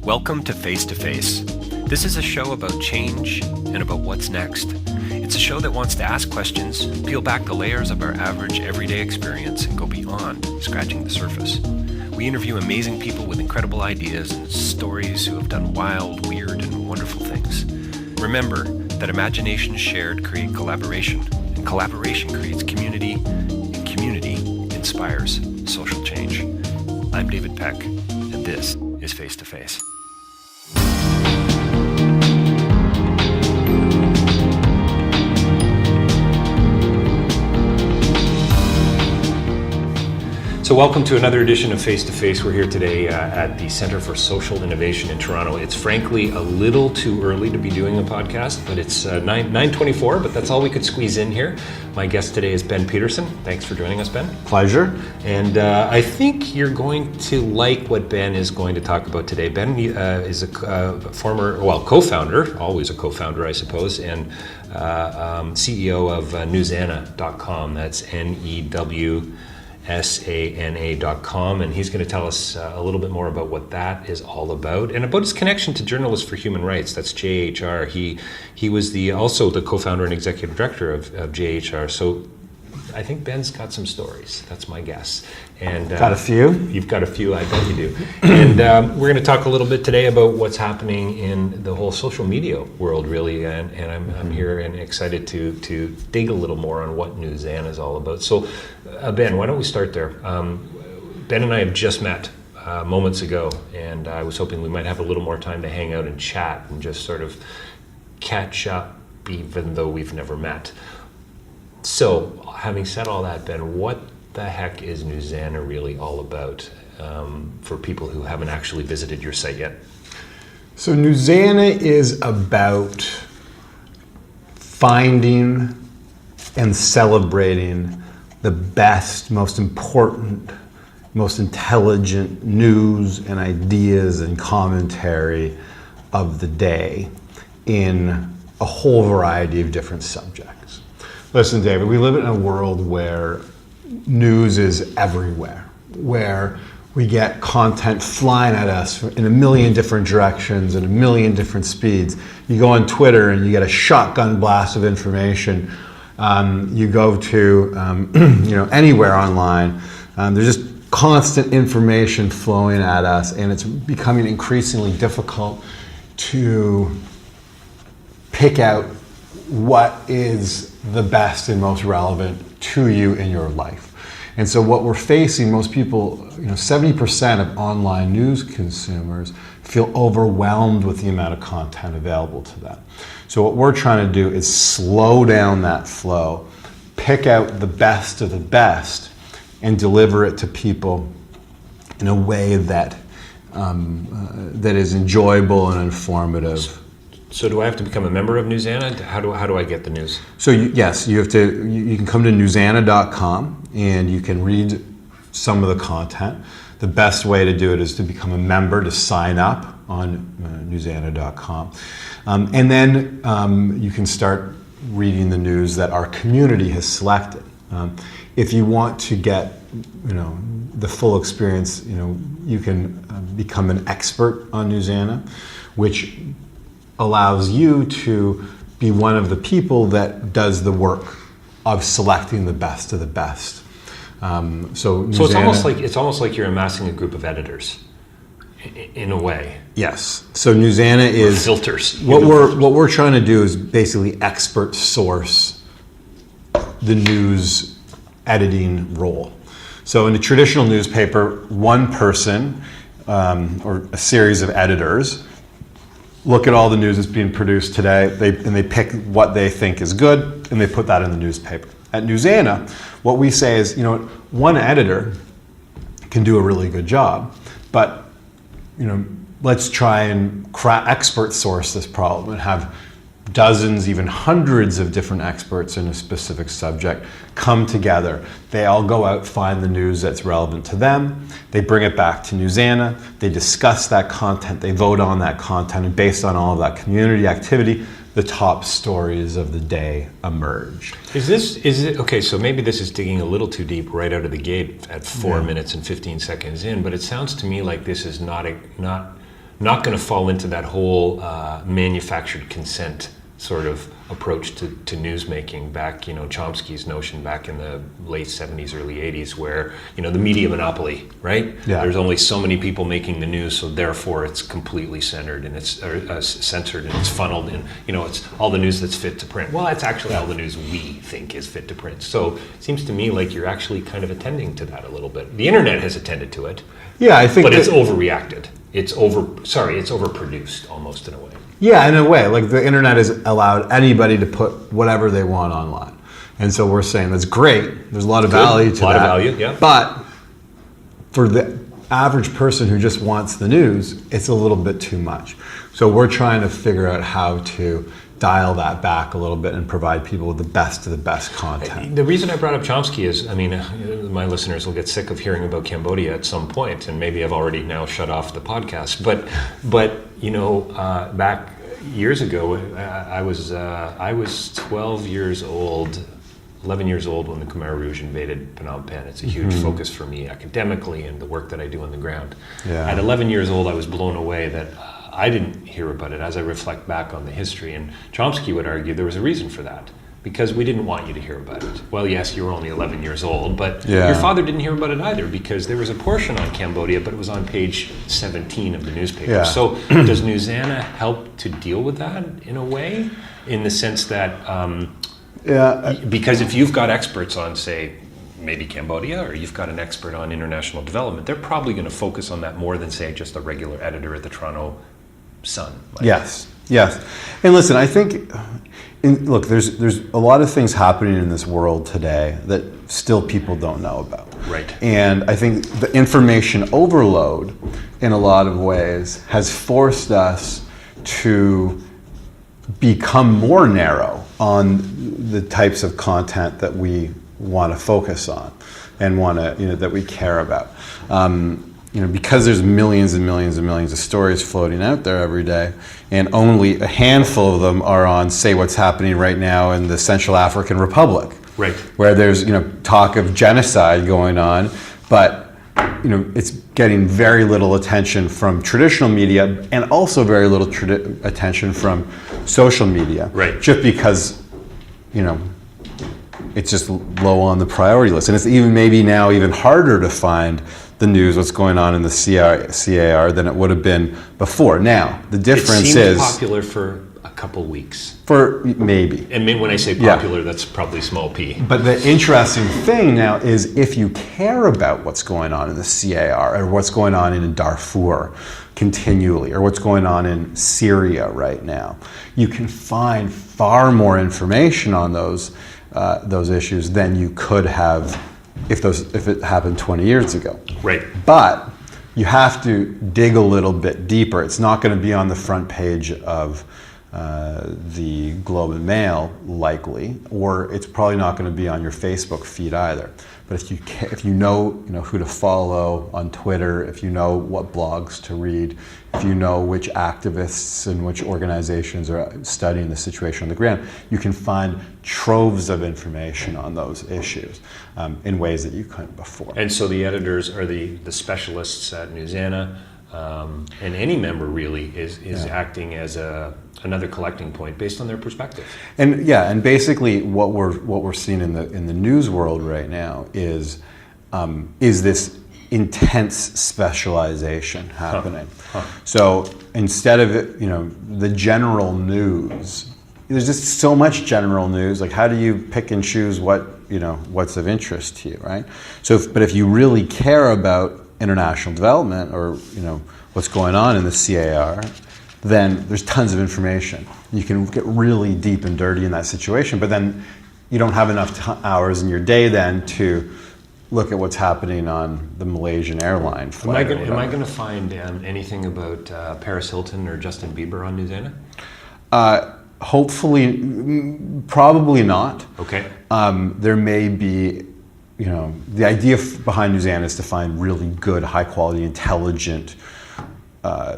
Welcome to Face to Face. This is a show about change and about what's next. It's a show that wants to ask questions, peel back the layers of our average everyday experience, and go beyond scratching the surface. We interview amazing people with incredible ideas and stories who have done wild, weird, and wonderful things. Remember that imagination shared creates collaboration, and collaboration creates community, and community inspires social change. I'm David Peck, and this is Face to Face. So welcome to another edition of Face to Face. We're here today at the Centre for Social Innovation in Toronto. It's frankly a little too early to be doing a podcast, but it's 9:24, but that's all we could squeeze in here. My guest today is Ben Peterson. Thanks for joining us, Ben. Pleasure. And I think you're going to like what Ben is going to talk about today. Ben is a co-founder, always a co-founder, I suppose, and CEO of Newsana.com. That's NEWSANA.com, and he's going to tell us a little bit more about what that is all about and about his connection to Journalists for Human Rights. That's JHR. He was also the co-founder and executive director of JHR. So I think Ben's got some stories. That's my guess. And got a few? You've got a few, I bet you do. And we're going to talk a little bit today about what's happening in the whole social media world, really. And I'm here and excited to dig a little more on what Newsana is all about. So, Ben, why don't we start there? Ben and I have just met moments ago, and I was hoping we might have a little more time to hang out and chat and just sort of catch up, even though we've never met. So, having said all that, Ben, what the heck is Newsana really all about for people who haven't actually visited your site yet? So Newsana is about finding and celebrating the best, most important, most intelligent news and ideas and commentary of the day in a whole variety of different subjects. Listen, David, we live in a world where news is everywhere, where we get content flying at us in a million different directions and a million different speeds. You go on Twitter and you get a shotgun blast of information. You go to anywhere online. There's just constant information flowing at us, and it's becoming increasingly difficult to pick out what is the best and most relevant to you in your life. And so what we're facing, most people, 70% of online news consumers feel overwhelmed with the amount of content available to them. So what we're trying to do is slow down that flow, pick out the best of the best, and deliver it to people in a way that that is enjoyable and informative. So do I have to become a member of Newsana? How do I get the news? So you can come to Newsana.com and you can read some of the content. The best way to do it is to become a member, to sign up on Newsana.com. And then you can start reading the news that our community has selected. If you want to get the full experience, you can become an expert on Newsana, which allows you to be one of the people that does the work of selecting the best of the best. So it's almost like you're amassing a group of editors, in a way. Yes. So Newsana is filters. What we're trying to do is basically expert source the news editing role. So in a traditional newspaper, one person or a series of editors look at all the news that's being produced today, and they pick what they think is good, and they put that in the newspaper. At Newsana, what we say is, one editor can do a really good job, but let's try and expert source this problem and have dozens, even hundreds of different experts in a specific subject come together. They all go out, find the news that's relevant to them. They bring it back to Newsana. They discuss that content. They vote on that content. And based on all of that community activity, the top stories of the day emerge. Is it okay? So maybe this is digging a little too deep right out of the gate at 4 minutes and 15 seconds in. But it sounds to me like this is not not going to fall into that whole manufactured consent sort of approach to news making. Back, Chomsky's notion back in the late 70s, early 80s, where, the media monopoly, right? Yeah. There's only so many people making the news, so therefore it's completely centered and it's censored and it's funneled in, it's all the news that's fit to print. Well, that's actually all the news we think is fit to print. So it seems to me like you're actually kind of attending to that a little bit. The internet has attended to it. Yeah, I think but it's overreacted. It's overproduced almost in a way. Yeah, in a way. Like the internet has allowed anybody to put whatever they want online. And so we're saying that's great. There's a lot of value to that. A lot of value, yeah. But for the average person who just wants the news, it's a little bit too much. So we're trying to figure out how to dial that back a little bit and provide people with the best of the best content. The reason I brought up Chomsky is, my listeners will get sick of hearing about Cambodia at some point, and maybe I've already now shut off the podcast. But back years ago, I was 12 years old, 11 years old when the Khmer Rouge invaded Phnom Penh. It's a huge focus for me academically and the work that I do on the ground. Yeah. At 11 years old, I was blown away that I didn't hear about it as I reflect back on the history. And Chomsky would argue there was a reason for that, because we didn't want you to hear about it. Well, yes, you were only 11 years old, but your father didn't hear about it either, because there was a portion on Cambodia, but it was on page 17 of the newspaper. Yeah. So does Newsana help to deal with that in a way, in the sense that, because if you've got experts on, say, maybe Cambodia, or you've got an expert on international development, they're probably going to focus on that more than, say, just a regular editor at the Toronto Sun. Yes. And listen, I think, look, there's a lot of things happening in this world today that still people don't know about. Right. And I think the information overload, in a lot of ways, has forced us to become more narrow on the types of content that we want to focus on and that we care about. Because there's millions and millions and millions of stories floating out there every day, and only a handful of them are on, say, what's happening right now in the Central African Republic, right, where there's talk of genocide going on, but it's getting very little attention from traditional media, and also very little attention from social media, right, just because it's just low on the priority list, and it's maybe now even harder to find the news, what's going on in the CAR than it would have been before. Now, the difference is... It seemed popular for a couple weeks. For maybe. And when I say popular, that's probably small p. But the interesting thing now is, if you care about what's going on in the CAR, or what's going on in Darfur continually, or what's going on in Syria right now, you can find far more information on those issues than you could have if it happened 20 years ago. Right. But you have to dig a little bit deeper. It's not going to be on the front page of the Globe and Mail, likely, or it's probably not going to be on your Facebook feed either. But if you know who to follow on Twitter, if you know what blogs to read, if you know which activists and which organizations are studying the situation on the ground, you can find troves of information on those issues in ways that you couldn't before. And so the editors are the specialists at Newsana, and any member really is acting as another collecting point based on their perspective. And basically what we're seeing in the news world right now is this intense specialization happening. So instead of the general news, there's just so much general news. Like, how do you pick and choose what's of interest to you, right? But if you really care about international development, or what's going on in the CAR, then there's tons of information. You can get really deep and dirty in that situation, but then you don't have enough hours in your day then to look at what's happening on the Malaysian airline flight. Am I going to find anything about Paris Hilton or Justin Bieber on Newsana? Hopefully, probably not. Okay. There may be, the idea behind Newsana is to find really good, high quality, intelligent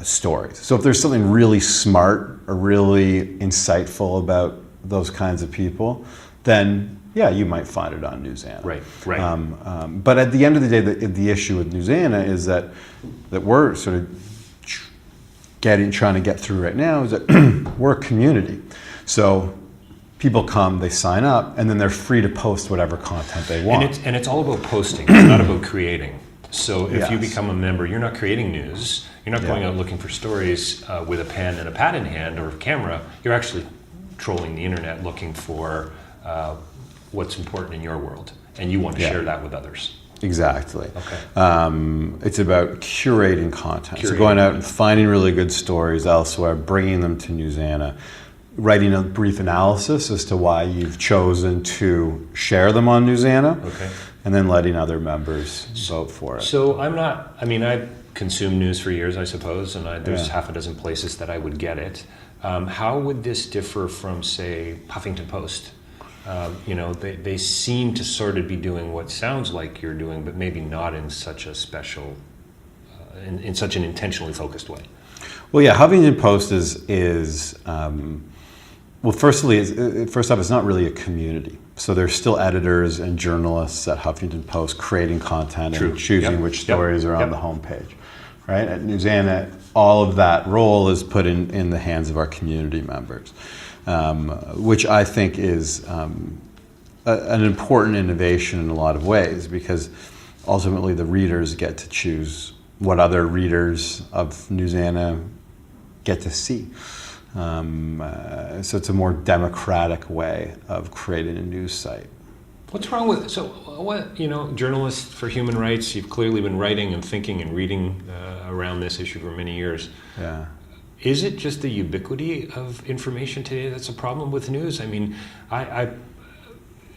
stories. So if there's something really smart or really insightful about those kinds of people, then yeah, you might find it on Newsana. Right. But at the end of the day, the issue with Newsana is that we're sort of trying to get through right now is that we're a community. So people come, they sign up, and then they're free to post whatever content they want. And it's all about posting. It's not about creating. So if you Yes. become a member, you're not creating news. You're not going out looking for stories with a pen and a pad in hand or a camera. You're actually trolling the internet looking for what's important in your world. And you want to share that with others. Exactly. Okay. It's about curating content. So going out and finding really good stories elsewhere, bringing them to Newsana, writing a brief analysis as to why you've chosen to share them on Newsana, and then letting other members vote for it. So I consumed news for years, I suppose, and there's half a dozen places that I would get it. How would this differ from, say, Huffington Post? They seem to sort of be doing what sounds like you're doing, but maybe not in such a special, in such an intentionally focused way. Well, yeah, Huffington Post is first off, it's not really a community. So there's still editors and journalists at Huffington Post creating content and choosing which stories are on the homepage, right? At Newsana, all of that role is put in the hands of our community members, which I think is an important innovation in a lot of ways, because ultimately the readers get to choose what other readers of Newsana get to see. So it's a more democratic way of creating a news site. What's wrong with journalists for human rights? You've clearly been writing and thinking and reading around this issue for many years. Yeah. Is it just the ubiquity of information today that's a problem with news? I mean,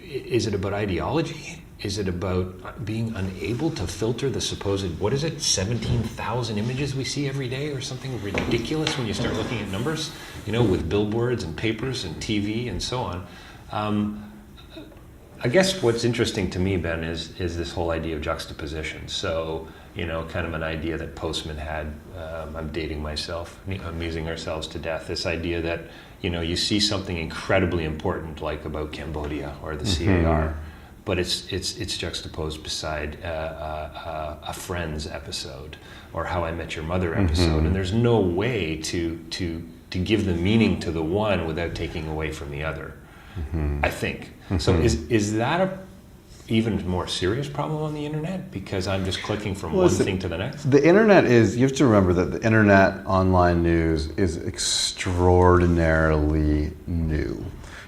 is it about ideology? Is it about being unable to filter the supposed, 17,000 images we see every day or something ridiculous when you start looking at numbers, with billboards and papers and TV and so on. I guess what's interesting to me, Ben, is this whole idea of juxtaposition. So, kind of an idea that Postman had, I'm dating myself, amusing ourselves to death, this idea that, you see something incredibly important like about Cambodia or the CAR, but it's juxtaposed beside a Friends episode or How I Met Your Mother episode, and there's no way to give the meaning to the one without taking away from the other. I think. So is that a even more serious problem on the internet, because I'm just clicking from one thing to the next? The internet you have to remember that the internet online news is extraordinarily new,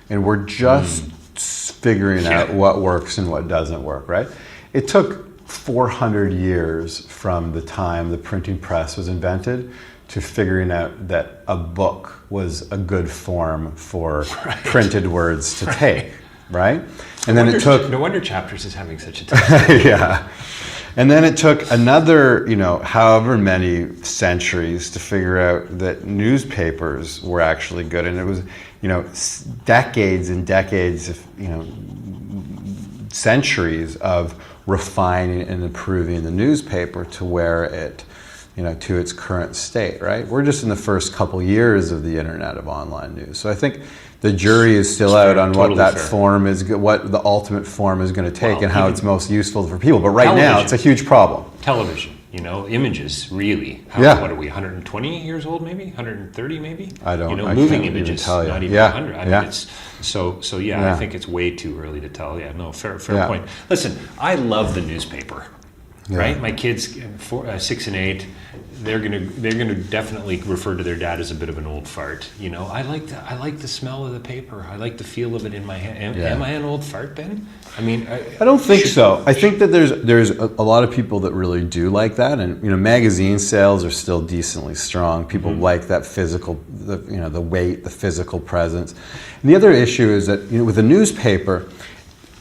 and we're just figuring out what works and what doesn't work, right? It took 400 years from the time the printing press was invented to figuring out that a book was a good form for printed words to take, right? And then it took... No wonder Chapters is having such a tough time. Yeah. And then it took another, however many centuries to figure out that newspapers were actually good. And it was, decades and decades of, centuries of refining and improving the newspaper to where it, to its current state, right? We're just in the first couple years of the internet of online news. So I think the jury is still out on what that form is, what the ultimate form is going to take, and how it's most useful for people. But right now, it's a huge problem. Television, images, really. What are we, 120 years old, maybe? 130, maybe? I don't. Moving images, not even 100. I mean, it's I think it's way too early to tell. Yeah, no, fair point. Listen, I love the newspaper. Right, my kids, 6 and 8, they're gonna definitely refer to their dad as a bit of an old fart. I like the smell of the paper. I like the feel of it in my hand. Am I an old fart, Ben? I mean, I don't think so. I think that there's a lot of people that really do like that, and magazine sales are still decently strong. People like that physical, the weight, the physical presence. And the other issue is that with a newspaper,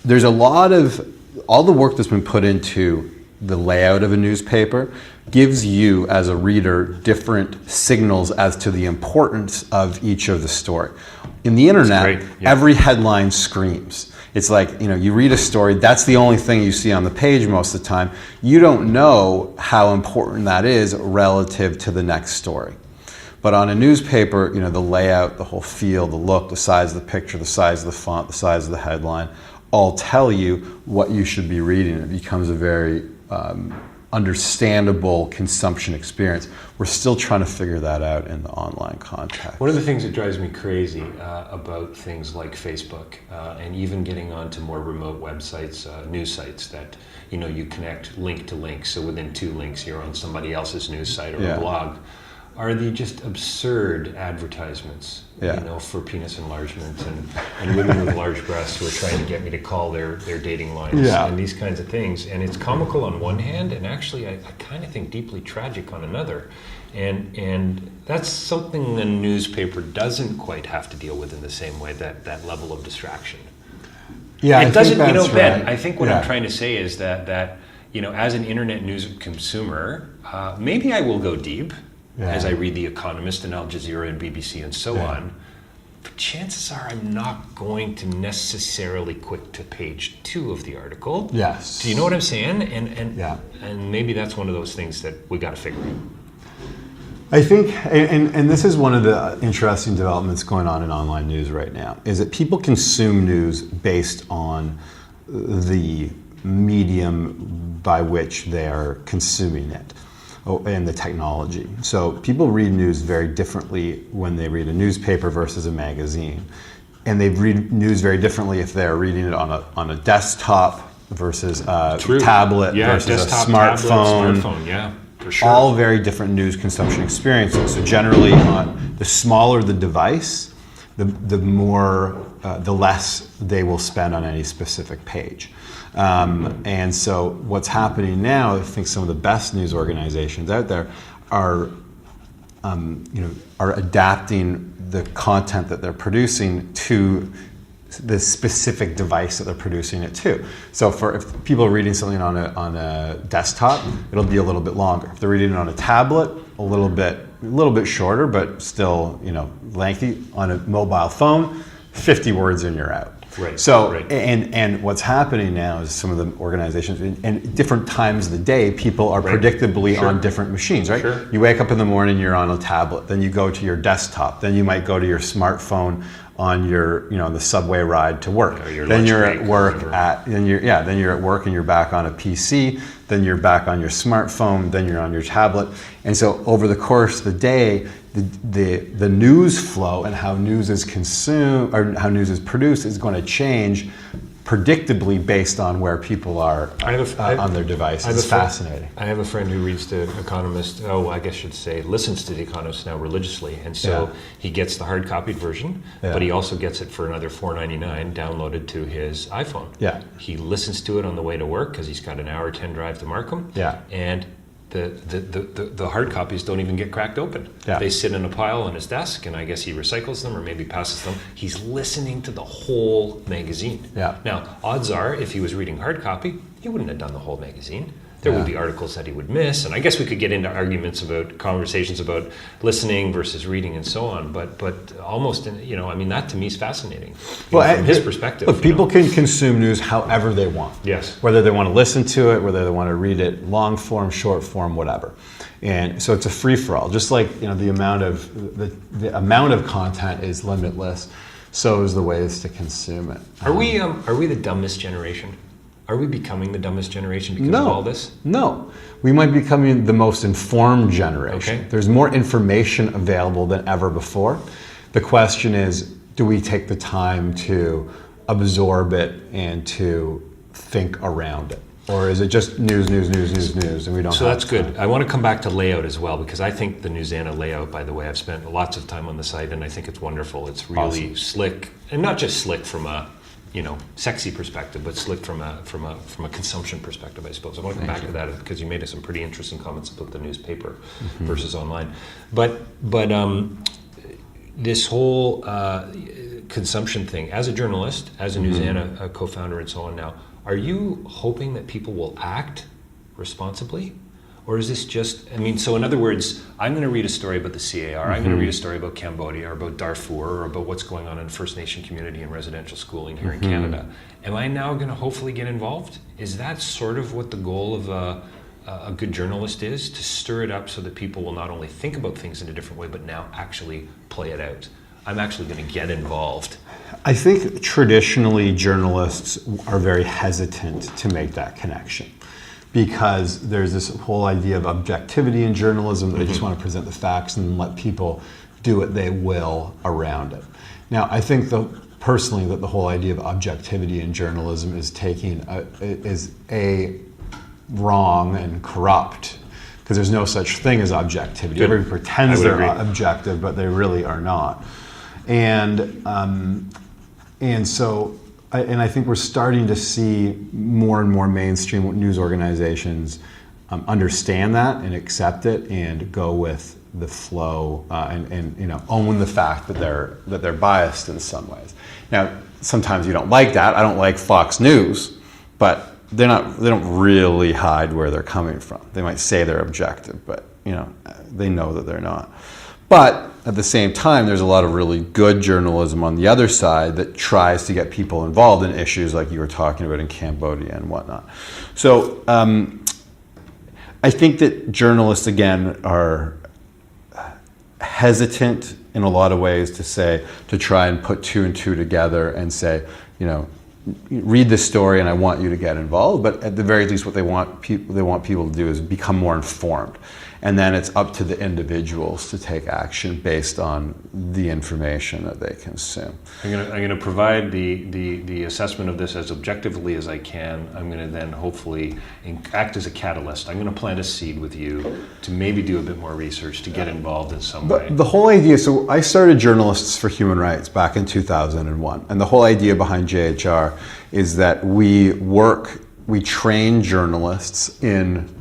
there's a lot of all the work that's been put into the layout of a newspaper gives you as a reader different signals as to the importance of each of the story. In the internet, every headline screams. It's like, you read a story, that's the only thing you see on the page most of the time. You don't know how important that is relative to the next story. But on a newspaper, the layout, the whole feel, the look, the size of the picture, the size of the font, the size of the headline, all tell you what you should be reading. It becomes a very understandable consumption experience. We're still trying to figure that out in the online context. One of the things that drives me crazy about things like Facebook and even getting onto more remote websites, news sites that you connect link to link, so within 2 links you're on somebody else's news site or a blog, are the just absurd advertisements, for penis enlargement and women with large breasts who are trying to get me to call their dating lines and these kinds of things. And it's comical on one hand, and actually I kind of think deeply tragic on another. And that's something a newspaper doesn't quite have to deal with in the same way, that level of distraction. Yeah, it doesn't, Ben, I think what I'm trying to say is that as an internet news consumer, maybe I will go deep as I read The Economist and Al Jazeera and BBC and so on. But chances are I'm not going to necessarily click to page 2 of the article. Yes. Do you know what I'm saying? And maybe that's one of those things that we got to figure out. I think, and this is one of the interesting developments going on in online news right now, is that people consume news based on the medium by which they are consuming it and the technology. So people read news very differently when they read a newspaper versus a magazine. And they read news very differently if they're reading it on a desktop versus a tablet versus a smartphone. For sure. All very different news consumption experiences. So generally, the smaller the device, the less they will spend on any specific page. And so what's happening now, I think some of the best news organizations out there are adapting the content that they're producing to the specific device that they're producing it to. So if people are reading something on a desktop, it'll be a little bit longer. If they're reading it on a tablet, a little bit shorter, but still lengthy. On a mobile phone, 50 words and you're out. Right. So and what's happening now is some of the organizations, and different times of the day, people are predictably on different machines, right? Sure. You wake up in the morning, you're on a tablet, then you go to your desktop, then you might go to your smartphone on your, on the subway ride to work. Then you're at work then you're at work and you're back on a PC, then you're back on your smartphone, then you're on your tablet. And so over the course of the day, the news flow and how news is consumed or how news is produced is going to change predictably based on where people are on their devices. It's fascinating. I have a friend who reads The Economist, listens to The Economist now religiously. And so he gets the hard copied version, but he also gets it for another $4.99 downloaded to his iPhone. Yeah. He listens to it on the way to work because he's got an hour 10 drive to Markham. Yeah. And the hard copies don't even get cracked open. Yeah. They sit in a pile on his desk, and I guess he recycles them or maybe passes them. He's listening to the whole magazine. Yeah. Now, odds are, if he was reading hard copy, he wouldn't have done the whole magazine. There would be articles that he would miss, and I guess we could get into conversations about listening versus reading and so on. But almost, that to me is fascinating. From his perspective. Look, people can consume news however they want. Yes. Whether they want to listen to it, whether they want to read it long form, short form, whatever. And so it's a free for all. Just like the amount of content is limitless, so is the ways to consume it. Are we the dumbest generation? Are we becoming the dumbest generation because of all this? No. We might be becoming the most informed generation. Okay. There's more information available than ever before. The question is, do we take the time to absorb it and to think around it? Or is it just news, and we don't So that's good. I want to come back to layout as well, because I think the Newsana layout, by the way, I've spent lots of time on the site, and I think it's wonderful. It's really slick, and not just slick from a sexy perspective, but slick from a consumption perspective, I suppose. I want to come back to that because you made some pretty interesting comments about the newspaper versus online. But this whole consumption thing, as a journalist, as a Newsana co-founder and so on now, are you hoping that people will act responsibly? Or is this just, so in other words, I'm going to read a story about the CAR, I'm going to read a story about Cambodia or about Darfur or about what's going on in the First Nation community and residential schooling here in Canada. Am I now going to hopefully get involved? Is that sort of what the goal of a good journalist is? To stir it up so that people will not only think about things in a different way, but now actually play it out. I'm actually going to get involved. I think traditionally journalists are very hesitant to make that connection. because there's this whole idea of objectivity in journalism, that they just want to present the facts and let people do what they will around it. Now, I think personally that the whole idea of objectivity in journalism is wrong and corrupt, because there's no such thing as objectivity. Everybody pretends they're objective, but they really are not. And so I think we're starting to see more and more mainstream news organizations understand that and accept it and go with the flow, and own the fact that they're biased in some ways. Now, sometimes you don't like that. I don't like Fox News, but they don't really hide where they're coming from. They might say they're objective, but they know that they're not. But at the same time, there's a lot of really good journalism on the other side that tries to get people involved in issues like you were talking about in Cambodia and whatnot. So I think that journalists, again, are hesitant in a lot of ways to try and put two and two together and say, read this story and I want you to get involved. But at the very least, what they want people to do is become more informed. And then it's up to the individuals to take action based on the information that they consume. I'm going to provide the assessment of this as objectively as I can. I'm going to then hopefully act as a catalyst. I'm going to plant a seed with you to maybe do a bit more research, to get involved in some way. The whole idea, so I started Journalists for Human Rights back in 2001. And the whole idea behind JHR is that we train journalists in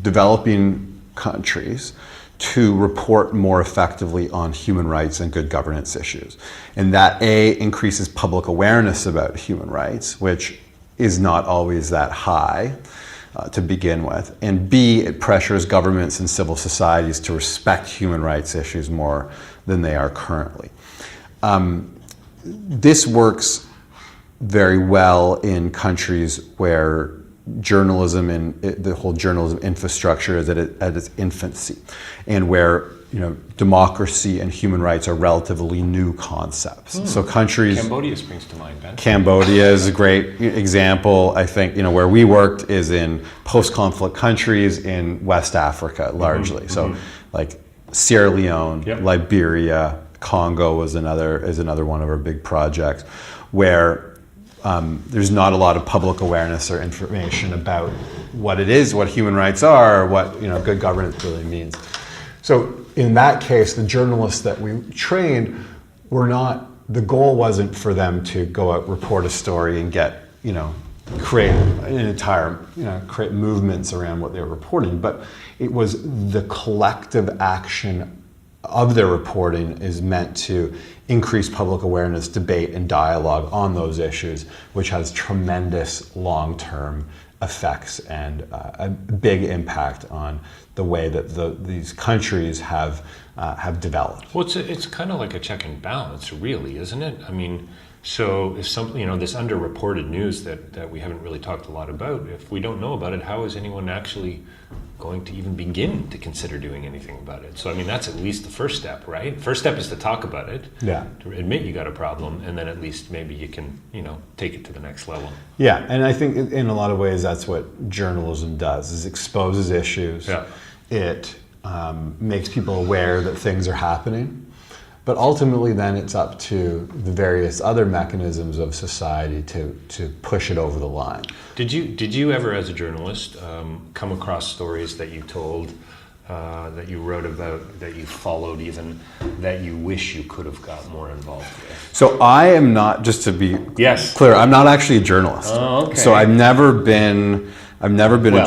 developing countries to report more effectively on human rights and good governance issues. And that increases public awareness about human rights, which is not always that high to begin with. And B, it pressures governments and civil societies to respect human rights issues more than they are currently. This works very well in countries where journalism and the whole journalism infrastructure is at its infancy, and where democracy and human rights are relatively new concepts. So countries, Cambodia springs to mind, Ben. Cambodia is a great example. I think where we worked is in post-conflict countries in West Africa largely. So like Sierra Leone, Liberia, Congo is another one of our big projects, where there's not a lot of public awareness or information about what it is, what human rights are, or what good governance really means. So in that case, the journalists that we trained the goal wasn't for them to go out, report a story and create an entire, create movements around what they were reporting, but it was the collective action of their reporting is meant to increase public awareness, debate, and dialogue on those issues, which has tremendous long-term effects and a big impact on the way that these countries have developed. Well, it's kind of like a check and balance, really, isn't it? I mean, so if something, this underreported news that we haven't really talked a lot about, if we don't know about it, how is anyone actually going to even begin to consider doing anything about it? So, I mean, that's at least the first step, right? First step is to talk about it, to admit you got a problem, and then at least maybe you can, take it to the next level. Yeah, and I think in a lot of ways that's what journalism does, is exposes issues. Yeah. It makes people aware that things are happening. But ultimately, then it's up to the various other mechanisms of society to push it over the line. Did you ever, as a journalist, come across stories that you told, that you wrote about, that you followed even, that you wish you could have got more involved with? So I am not, just to be clear, I'm not actually a journalist. Oh, okay. So I've never been a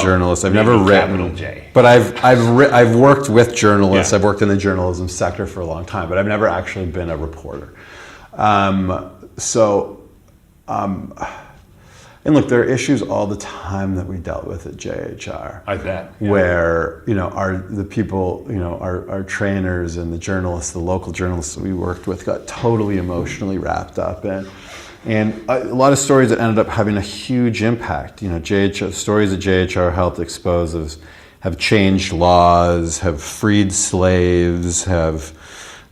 journalist. I've never written. J. But I've worked with journalists. Yeah. I've worked in the journalism sector for a long time, but I've never actually been a reporter. And look, there are issues all the time that we dealt with at JHR. I bet. Yeah. Where the people, our trainers and the journalists, the local journalists that we worked with, got totally emotionally wrapped up in. And a lot of stories that ended up having a huge impact. Stories that JHR helped expose have changed laws, have freed slaves, have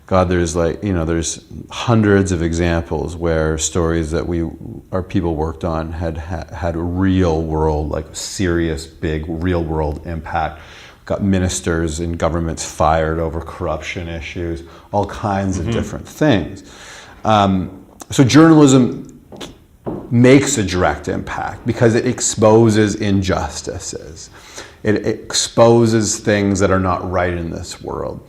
God, there's there's hundreds of examples where stories that our people worked on had real world, like serious, big real world impact. Got ministers in governments fired over corruption issues, all kinds of different things. So journalism makes a direct impact because it exposes injustices. It exposes things that are not right in this world.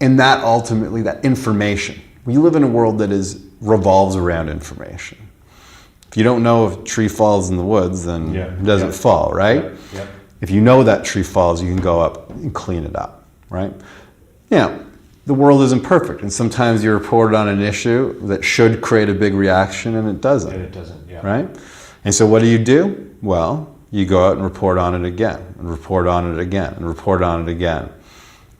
And that ultimately, that information, we live in a world that revolves around information. If you don't know if a tree falls in the woods, then it doesn't fall, right? Yep. If you know that tree falls, you can go up and clean it up, right? The world isn't perfect, and sometimes you report on an issue that should create a big reaction, and it doesn't. And it doesn't, yeah. Right? And so what do? Well, you go out and report on it again, and report on it again, and report on it again.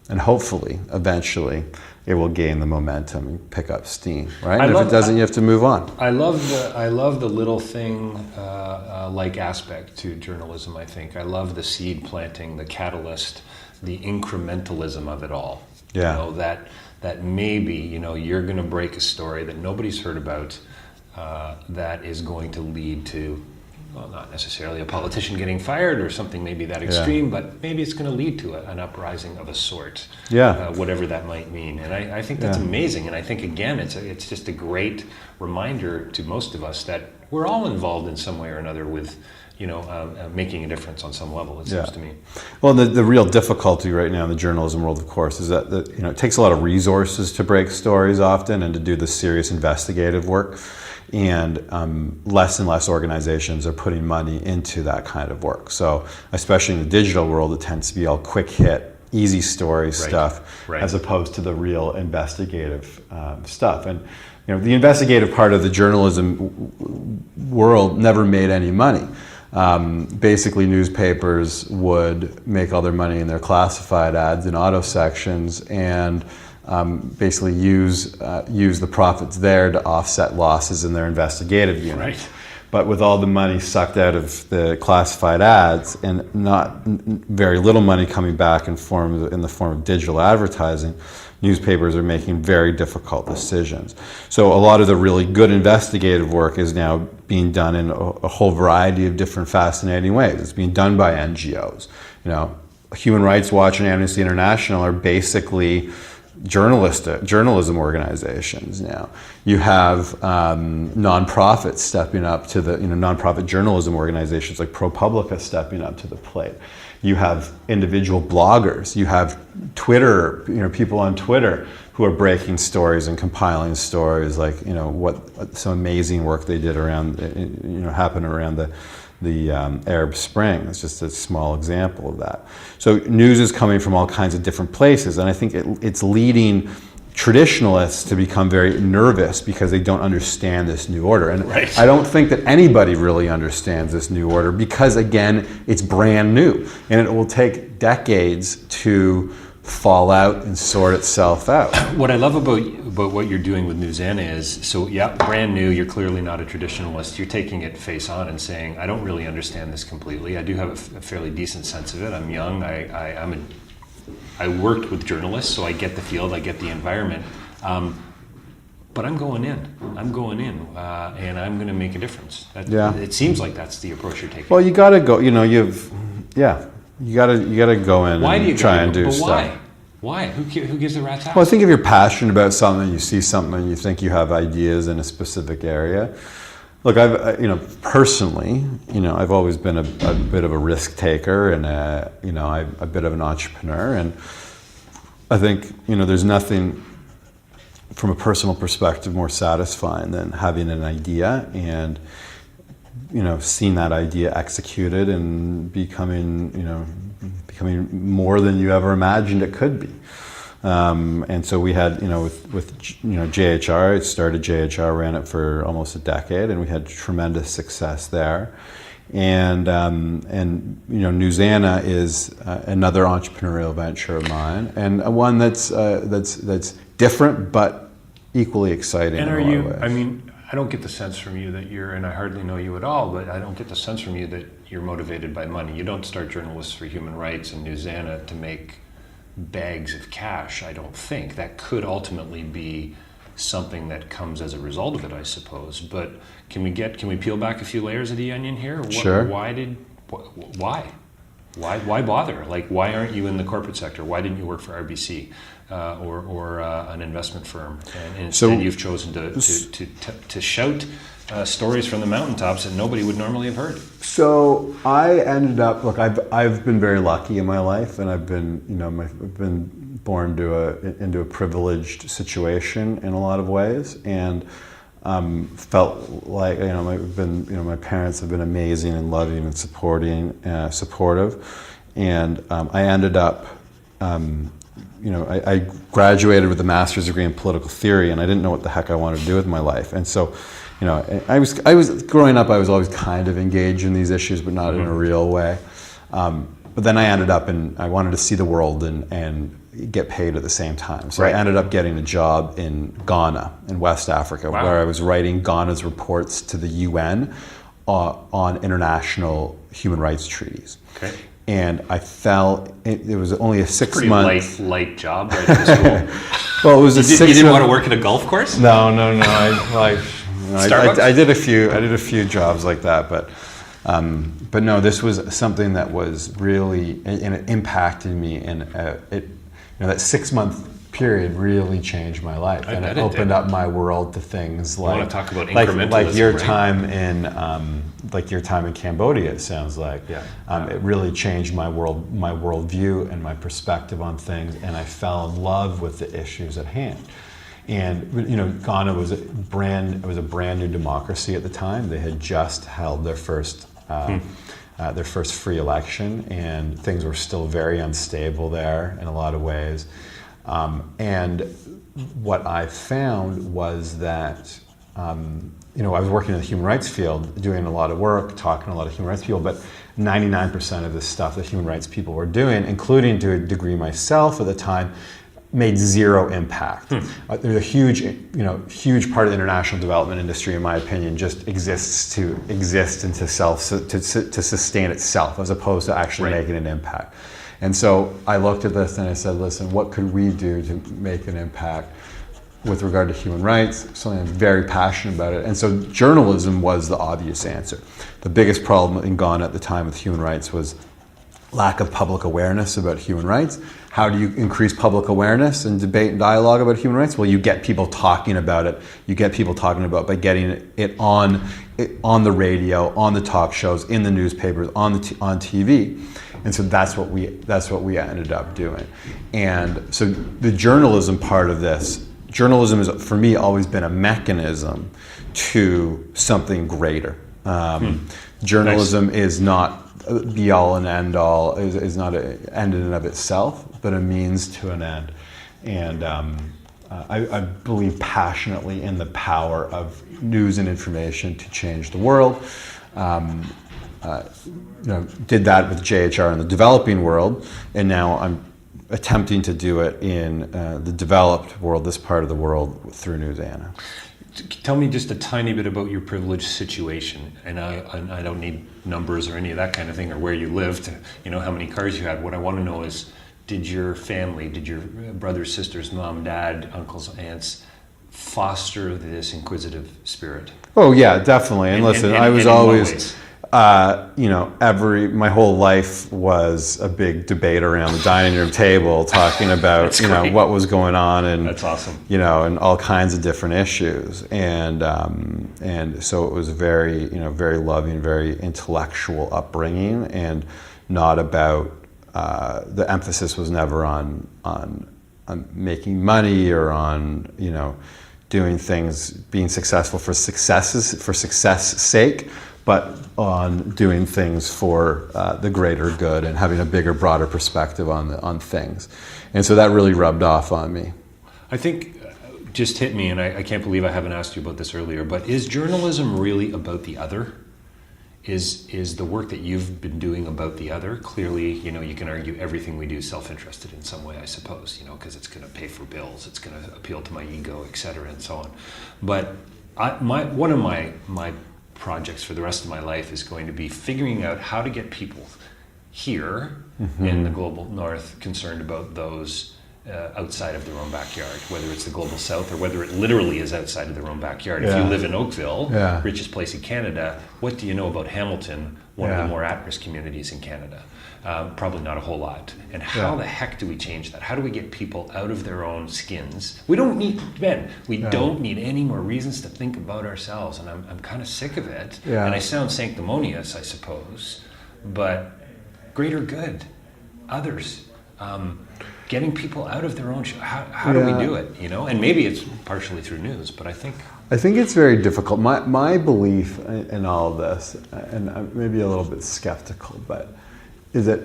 And hopefully, eventually, it will gain the momentum and pick up steam, right? And if it doesn't, you have to move on. I love the little thing like aspect to journalism, I think. I love the seed planting, the catalyst, the incrementalism of it all. Yeah. That maybe, you're going to break a story that nobody's heard about that is going to lead to, well, not necessarily a politician getting fired or something maybe that extreme, but maybe it's going to lead to an uprising of a sort, whatever that might mean. And I think that's amazing. And I think, again, it's just a great reminder to most of us that we're all involved in some way or another with, making a difference on some level, it seems to me. Well, the real difficulty right now in the journalism world, of course, is that it takes a lot of resources to break stories often and to do the serious investigative work. And less and less organizations are putting money into that kind of work. So especially in the digital world, it tends to be all quick hit, easy story stuff, as opposed to the real investigative stuff. And the investigative part of the journalism world never made any money. Basically, newspapers would make all their money in their classified ads in auto sections and basically use the profits there to offset losses in their investigative unit. Right. But with all the money sucked out of the classified ads and not very little money coming back in the form of digital advertising, newspapers are making very difficult decisions. So a lot of the really good investigative work is now being done in a whole variety of different fascinating ways. It's being done by NGOs. Human Rights Watch and Amnesty International are basically journalism organizations now. You have nonprofits stepping up to the nonprofit journalism organizations like ProPublica stepping up to the plate. You have individual bloggers. You have Twitter, people on Twitter who are breaking stories and compiling stories, like what some amazing work they did around happened around the Arab Spring. It's just a small example of that. So news is coming from all kinds of different places, and I think it's leading traditionalists to become very nervous because they don't understand this new order. And I don't think that anybody really understands this new order because, again, it's brand new, and it will take decades to fall out and sort itself out. What I love about what you're doing with Newsana is, brand new, you're clearly not a traditionalist. You're taking it face on and saying, I don't really understand this completely. I do have a fairly decent sense of it. I'm young. I worked with journalists, so I get the field, I get the environment. But I'm going in, and I'm going to make a difference. It seems like that's the approach you're taking. Well, you got to go, you gotta go in and try and do stuff. Why? Who gives a rat's ass? Well, I think if you're passionate about something, you see something, and you think you have ideas in a specific area. Look, personally, I've always been a bit of a risk taker, and I'm a bit of an entrepreneur, and I think there's nothing from a personal perspective more satisfying than having an idea and seeing that idea executed and becoming more than you ever imagined it could be. And so we had, with JHR, it started JHR, ran it for almost a decade, and we had tremendous success there. And Newsana is another entrepreneurial venture of mine, and one that's different but equally exciting. And in a lot of ways. I don't get the sense from you that and I hardly know you at all, but I don't get the sense from you that you're motivated by money. You don't start Journalists for Human Rights and Newsana to make bags of cash, I don't think. That could ultimately be something that comes as a result of it, I suppose. But can we peel back a few layers of the onion here? Sure. Why bother? Like, why aren't you in the corporate sector? Why didn't you work for RBC or an investment firm? And instead, you've chosen to shout stories from the mountaintops that nobody would normally have heard. So I ended up, look, I've been very lucky in my life, and I've been, I've been born into a privileged situation in a lot of ways, and felt like, my parents have been amazing and loving and supportive, and I ended up, I graduated with a master's degree in political theory, and I didn't know what the heck I wanted to do with my life, and so. I was growing up. I was always kind of engaged in these issues, but not in a real way. But then I ended up, and I wanted to see the world and get paid at the same time. So I ended up getting a job in Ghana, in West Africa, where I was writing Ghana's reports to the UN on international human rights treaties. Okay. And I fell. It was only a 6 month. Pretty light job right out of school. Well, it was you didn't want to work at a golf course? No. I did a few jobs like that, but no, this was something that was really, and it impacted me, and that 6 month period really changed my life, and it opened up my world to things like, I want to talk about incrementalism, like your right? time in Cambodia. It sounds like it really changed my worldview and my perspective on things, and I fell in love with the issues at hand. And Ghana was a brand new democracy at the time. They had just held their first free election, and things were still very unstable there in a lot of ways. And what I found was that I was working in the human rights field, doing a lot of work, talking to a lot of human rights people, but 99% of the stuff that human rights people were doing, including to a degree myself at the time, made zero impact. There's a huge part of the international development industry, in my opinion, just exists to exist and to sustain itself, as opposed to actually making an impact. And so I looked at this and I said, listen, what could we do to make an impact with regard to human rights? Something I'm very passionate about it. And so journalism was the obvious answer. The biggest problem in Ghana at the time with human rights was lack of public awareness about human rights. How do you increase public awareness and debate and dialogue about human rights? Well, you get people talking about it. You get people talking about by getting it on the radio, on the talk shows, in the newspapers, on TV. And so that's what we ended up doing. And so the journalism part of this, journalism has for me always been a mechanism to something greater. Journalism is not be all and end all, is not an end in and of itself, but a means to an end. And I believe passionately in the power of news and information to change the world. Did that with JHR in the developing world, and now I'm attempting to do it in the developed world, this part of the world, through Newsana. Tell me just a tiny bit about your privileged situation, and I don't need numbers or any of that kind of thing, or where you lived, how many cars you had. What I want to know is, did your family, did your brothers, sisters, mom, dad, uncles, aunts foster this inquisitive spirit? Oh yeah, definitely. And listen, I was always, my whole life was a big debate around the dining room table, talking about, what was going on, and that's awesome. And all kinds of different issues. And so it was very, very loving, very intellectual upbringing, and not about, the emphasis was never on making money or on, doing things, being successful for success sake, but on doing things for the greater good and having a bigger, broader perspective on things. And so that really rubbed off on me. I think just hit me, and I can't believe I haven't asked you about this earlier, but is journalism really about the other? Is the work that you've been doing about the other? Clearly, you can argue everything we do is self-interested in some way, I suppose, because it's going to pay for bills, it's going to appeal to my ego, et cetera, and so on. But one of my projects for the rest of my life is going to be figuring out how to get people here in the global north concerned about those outside of their own backyard, whether it's the global south or whether it literally is outside of their own backyard. If you live in Oakville, richest place in Canada, what do you know about Hamilton, one of the more at-risk communities in Canada? Probably not a whole lot. And how the heck do we change that? How do we get people out of their own skins? We don't need, Ben, we don't need any more reasons to think about ourselves. And I'm kind of sick of it. Yeah. And I sound sanctimonious, I suppose, but greater good, others, getting people out of their own how do we do it, you know? And maybe it's partially through news, but I think it's very difficult. My belief in all of this, and I'm maybe a little bit skeptical, but is that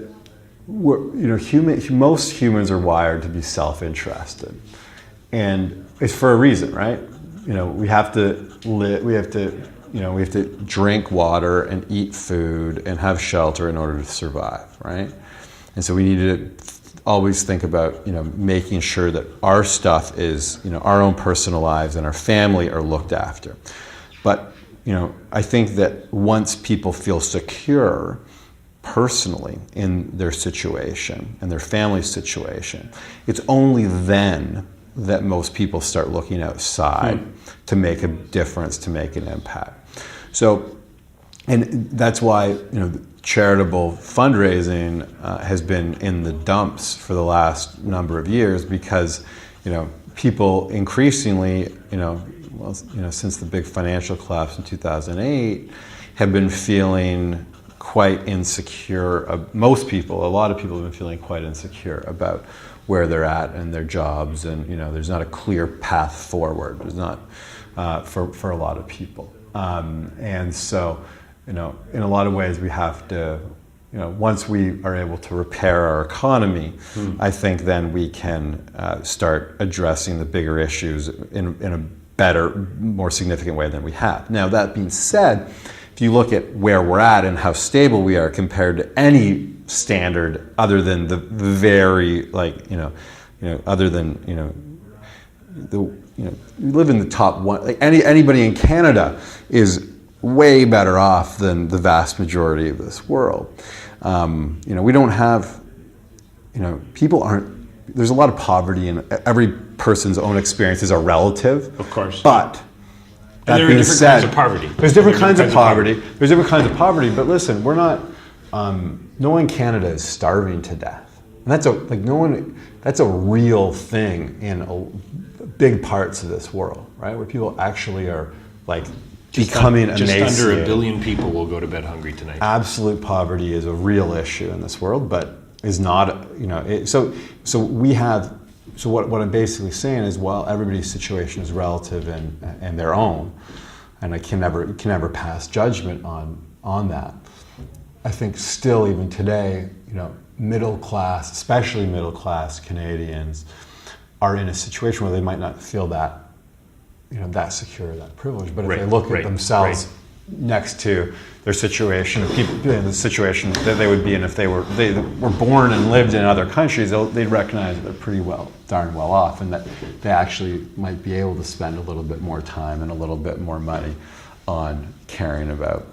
most humans are wired to be self-interested, and it's for a reason, right? We have to live, we have to drink water and eat food and have shelter in order to survive, right? And so we need to always think about, making sure that our stuff is, our own personal lives and our family are looked after. But, I think that once people feel secure personally in their situation and their family situation, it's only then that most people start looking outside to make a difference, to make an impact. So, and that's why, charitable fundraising has been in the dumps for the last number of years because, people increasingly, since the big financial collapse in 2008, have been feeling quite insecure. A lot of people have been feeling quite insecure about where they're at and their jobs, and there's not a clear path forward. There's not for a lot of people, and so. In a lot of ways, we have to, once we are able to repair our economy, I think then we can start addressing the bigger issues in a better, more significant way than we have. Now, that being said, if you look at where we're at and how stable we are compared to any standard other than the very, other than, we live in the top one, anybody in Canada is way better off than the vast majority of this world. We don't have, people aren't, there's a lot of poverty and every person's own experiences are relative. Of course. But that being said, there's different kinds of poverty. There's different kinds of poverty, but listen, we're not, no one in Canada is starving to death. And that's a real thing in big parts of this world, right? Where people actually are becoming emaciated. Just under 1 billion people will go to bed hungry tonight. Absolute poverty is a real issue in this world, but is not, so what I'm basically saying is, well, everybody's situation is relative and their own, and I can never pass judgment on that. I think still even today, middle class, especially middle class Canadians, are in a situation where they might not feel that that secure, that privilege. But if they look at themselves next to their situation, people in the situation that they would be in if they were born and lived in other countries, they'd recognize that they're pretty darn well off, and that they actually might be able to spend a little bit more time and a little bit more money on caring about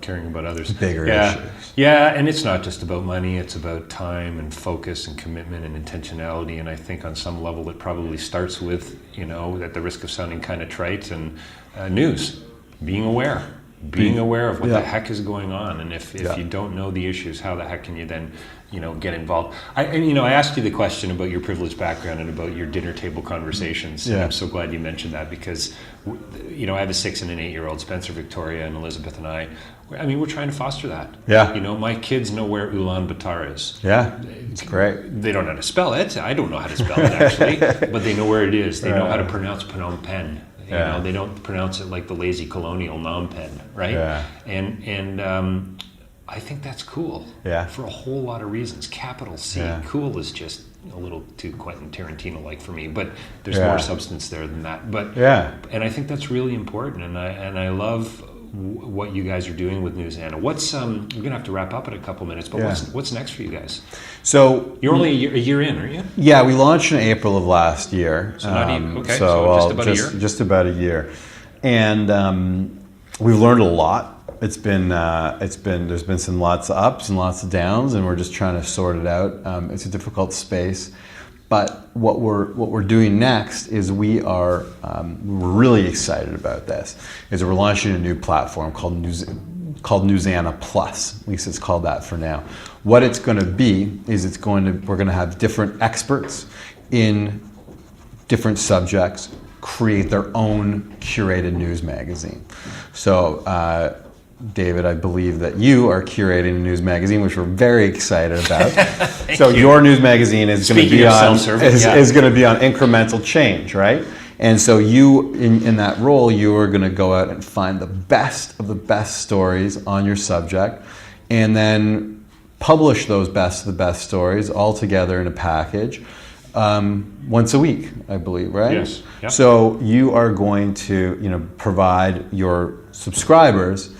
others, bigger issues. Yeah, and it's not just about money, it's about time and focus and commitment and intentionality, and I think on some level it probably starts with, at the risk of sounding kind of trite, and news, being aware of what the heck is going on, and if you don't know the issues, how the heck can you then get involved? I asked you the question about your privileged background and about your dinner table conversations, and I'm so glad you mentioned that, because I have a 6 and an 8-year-old, Spencer, Victoria, and Elizabeth and I. We're trying to foster that. Yeah. My kids know where Ulaanbaatar is. Yeah, it's great. They don't know how to spell it. I don't know how to spell it, actually, but they know where it is. They know how to pronounce Phnom Penh. They don't pronounce it like the lazy colonial Phnom Penh, right? Yeah. And I think that's cool. Yeah. For a whole lot of reasons. Capital C. Yeah. Cool is just a little too Quentin Tarantino-like for me, but there's more substance there than that. But and I think that's really important, and I love what you guys are doing with Newsana. What's we're gonna have to wrap up in a couple minutes, but what's next for you guys? So you're only a year in, aren't you? Yeah, we launched in April of last year. So not even okay. So just about a year. Just about a year, and we've learned a lot. There's been some lots of ups and lots of downs, and we're just trying to sort it out. It's a difficult space, but what we're doing next is we're really excited about this. Is we're launching a new platform called Newsana Plus. At least it's called that for now. What it's going to be is we're going to have different experts in different subjects create their own curated news magazine. So. David, I believe that you are curating a news magazine, which we're very excited about. So your news magazine is going to be on incremental change, right? And so you, in that role, you are going to go out and find the best of the best stories on your subject, and then publish those best of the best stories all together in a package once a week, I believe, right? Yes. Yep. So you are going to, provide your subscribers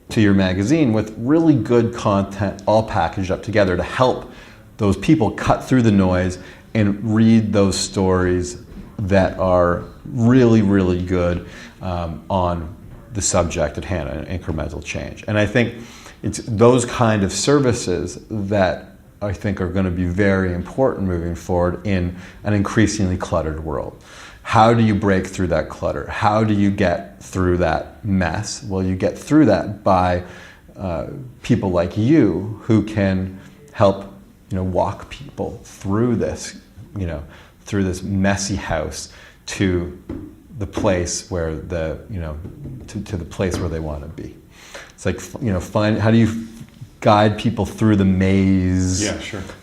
to your magazine with really good content all packaged up together to help those people cut through the noise and read those stories that are really, really good on the subject at hand, incremental change. And I think it's those kind of services that I think are going to be very important moving forward in an increasingly cluttered world. How do you break through that clutter? How do you get through that mess? Well, you get through that by people like you who can help, walk people through this, through this messy house to the place where to the place where they want to be. It's like, how do you guide people through the maze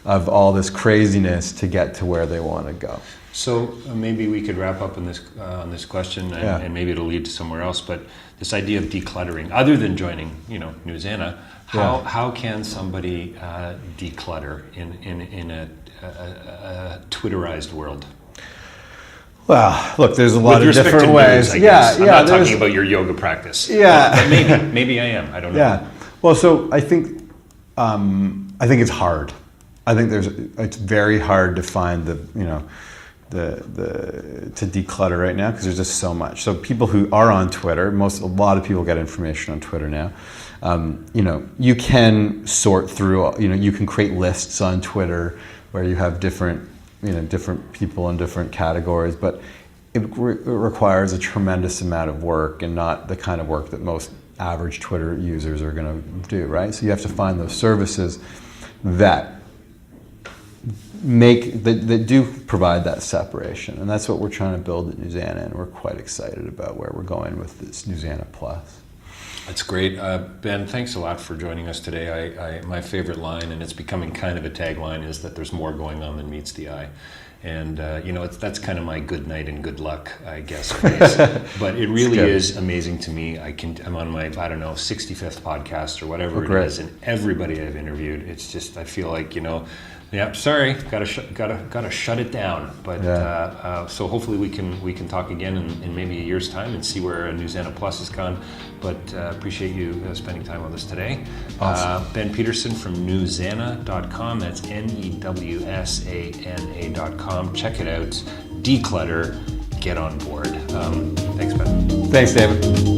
of all this craziness to get to where they want to go? So maybe we could wrap up on this question, and maybe it'll lead to somewhere else. But this idea of decluttering, other than joining, Newsana, how can somebody declutter in a Twitterized world? Well, look, there's a lot With of respect different to ways. News, I guess. I'm not talking there's- about your yoga practice. Yeah. But maybe I am. I don't know. Yeah. Well, so I think it's hard. I think it's very hard to find to declutter right now because there's just so much. So people who are on Twitter, a lot of people get information on Twitter now. You can sort through. You can create lists on Twitter where you have different people in different categories, but it requires a tremendous amount of work and not the kind of work that most average Twitter users are going to do, right? So you have to find those services that do provide that separation, and that's what we're trying to build at Newsana, and we're quite excited about where we're going with this Newsana Plus. That's great. Ben, thanks a lot for joining us today. My favorite line, and it's becoming kind of a tagline, is that there's more going on than meets the eye. And, that's kind of my good night and good luck, I guess, phrase. But it really is amazing to me. I'm on my, 65th podcast or whatever it is, and everybody I've interviewed, it's just, I feel like, sorry, gotta shut it down. But so hopefully we can talk again in maybe a year's time and see where Newsana Plus has gone. But appreciate you spending time with us today. Awesome. Ben Peterson from Newsana.com. That's Newsana.com. Check it out. Declutter. Get on board. Thanks, Ben. Thanks, David.